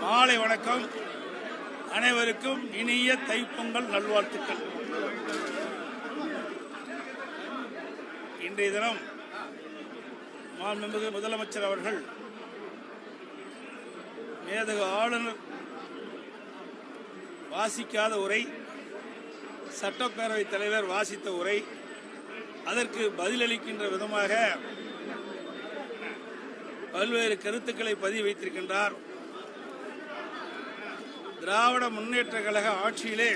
மாலை வணக்கம். அனைவருக்கும் இனிய தைப்பொங்கல் நல்வாழ்த்துக்கள். இன்றைய தினம் மாண்புமிகு முதலமைச்சர் அவர்கள் மேதகு ஆளுநர் வாசிக்காத உரை, சட்டப்பேரவைத் தலைவர் வாசித்த உரை, அதற்கு பதிலளிக்கின்ற விதமாக பல்வேறு கருத்துக்களை பதிவு வைத்திருக்கின்றார். திராவிட முன்னேற்ற கழக ஆட்சியிலே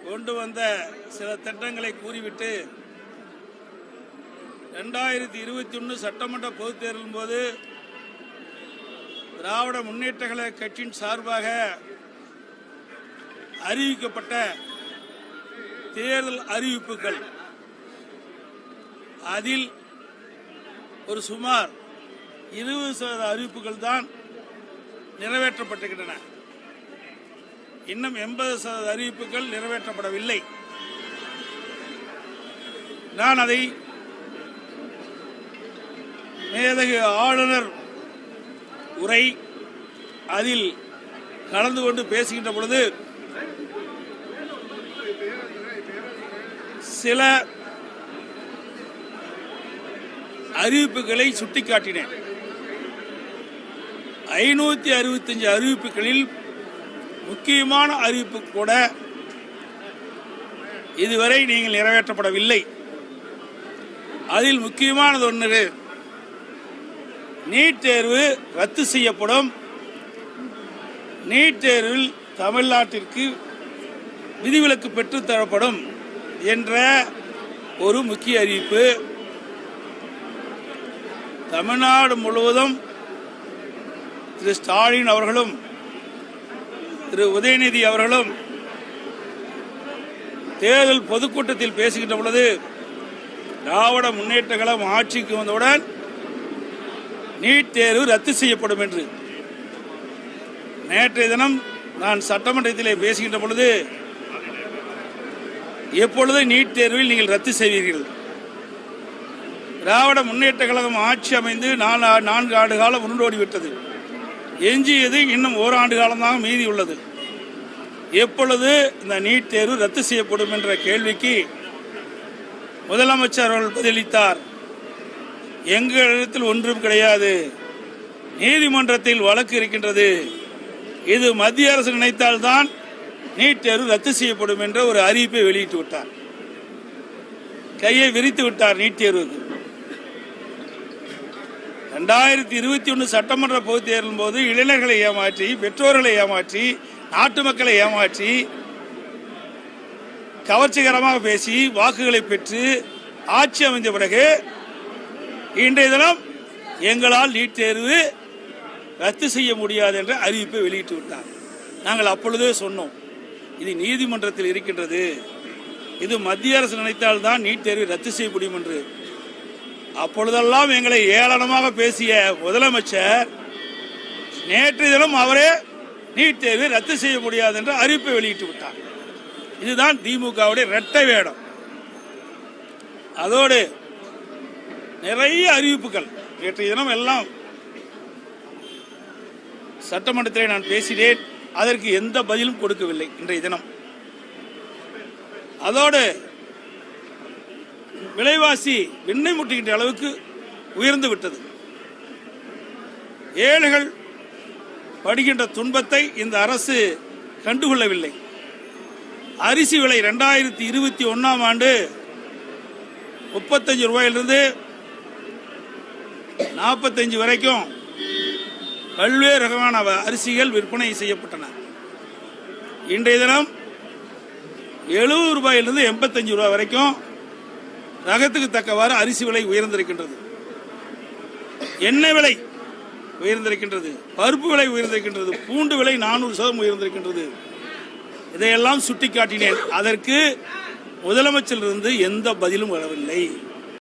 கொண்டு வந்த சில திட்டங்களை கூறிவிட்டு 2021 சட்டமன்ற பொதுத் தேர்தலின் போது திராவிட முன்னேற்ற கழக கட்சியின் சார்பாக அறிவிக்கப்பட்ட தேர்தல் அறிவிப்புகள், அதில் ஒரு சுமார் 20% அறிவிப்புகள் தான் நிறைவேற்றப்பட்டிருக்கின்றன. இன்னும் 80% அறிவிப்புகள் நிறைவேற்றப்படவில்லை. நான் அதை மேதகு ஆளுநர் உரை அதில் கலந்து கொண்டு பேசுகின்ற பொழுது சில அறிவிப்புகளை சுட்டிக்காட்டினேன். 565 அறிவிப்புகளில் முக்கியமான அறிவிப்பு கூட இதுவரை நீங்கள் நிறைவேற்றப்படவில்லை. அதில் முக்கியமானது ஒன்று, நீட் தேர்வு ரத்து செய்யப்படும், நீட் தேர்வில் தமிழ்நாட்டிற்கு விதிவிலக்கு பெற்றுத்தரப்படும் என்ற ஒரு முக்கிய அறிவிப்பு. தமிழ்நாடு முழுவதும் திரு ஸ்டாலின் அவர்களும் திரு உதயநிதி அவர்களும் தேர்தல் பொதுக்கூட்டத்தில் பேசுகின்ற பொழுது திராவிட முன்னேற்ற கழகம் ஆட்சிக்கு வந்தவுடன் நீட் தேர்வு ரத்து செய்யப்படும் என்று. நேற்றைய தினம் நான் சட்டமன்றத்திலே பேசுகின்ற பொழுது, எப்பொழுது நீட் தேர்வில் நீங்கள் ரத்து செய்வீர்கள்? திராவிட முன்னேற்ற கழகம் ஆட்சி அமைந்து 4 ஆண்டு காலம் உருண்டோடிவிட்டது. எஞ்சியது இன்னும் 1 ஆண்டு காலம்தான் மீதி உள்ளது. எப்பொழுது இந்த நீட் தேர்வு ரத்து செய்யப்படும் என்ற கேள்விக்கு முதலமைச்சர் அவர்கள் பதிலளித்தார், எங்களிடத்தில் ஒன்றும் கிடையாது, நீதிமன்றத்தில் வழக்கு இருக்கின்றது, இது மத்திய அரசு நினைத்தால்தான் நீட் தேர்வு ரத்து செய்யப்படும் என்ற ஒரு அறிவிப்பை வெளியிட்டு விட்டார். கையை விரித்து விட்டார் நீட் தேர்வுக்கு. 2021 சட்டமன்ற பொதுத் தேர்தலின் போது இளைஞர்களை ஏமாற்றி, பெற்றோர்களை ஏமாற்றி, நாட்டு மக்களை ஏமாற்றி, கவர்ச்சிகரமாக பேசி வாக்குகளை பெற்று ஆட்சி அமைந்த பிறகு இன்றைய தினம் எங்களால் நீட் தேர்வு ரத்து செய்ய முடியாது என்ற அறிவிப்பை வெளியிட்டு விட்டார். நாங்கள் அப்பொழுதே சொன்னோம், இது நீதிமன்றத்தில் இருக்கின்றது, இது மத்திய அரசு நினைத்தால்தான் நீட் தேர்வை ரத்து செய்ய முடியும் என்று. அப்பொழுதெல்லாம் எங்களை ஏளனமாக பேசிய முதலமைச்சர் நேற்று தினம் அவரே நீட் தேர்வை ரத்து செய்ய முடியாது என்ற அறிவிப்பை வெளியிட்டு விட்டார். இதுதான் திமுகவுடைய இரட்டை வேடம். அதோடு நிறைய அறிவிப்புகள் நேற்றைய தினம் எல்லாம் சட்டமன்றத்தில் நான் பேசினேன். அதற்கு எந்த பதிலும் கொடுக்கவில்லை இன்றைய தினம். அதோடு விலைவாசி விண்ணை முட்டுகின்ற அளவுக்கு உயர்ந்து விட்டது. ஏழைகள் படுகின்ற துன்பத்தை இந்த அரசு கண்டுகொள்ளவில்லை. அரிசி விலை 2021 ஆண்டு 35 ரூபாயிலிருந்து 45 வரைக்கும் பல்வேறு ரகமான அரிசிகள் விற்பனை செய்யப்பட்டன. இன்றைய தினம் 70 ரூபாயிலிருந்து 85 ரூபாய் வரைக்கும் ரகத்துக்கு தக்கவாறு அரிசி விலை உயர்ந்திருக்கின்றது. எண்ணெய் விலை உயர்ந்திருக்கின்றது, பருப்பு விலை உயர்ந்திருக்கின்றது, பூண்டு விலை 400% உயர்ந்திருக்கின்றது. இதையெல்லாம் சுட்டிக்காட்டினேன். அதற்கு முதலமைச்சரிலிருந்து எந்த பதிலும் வரவில்லை.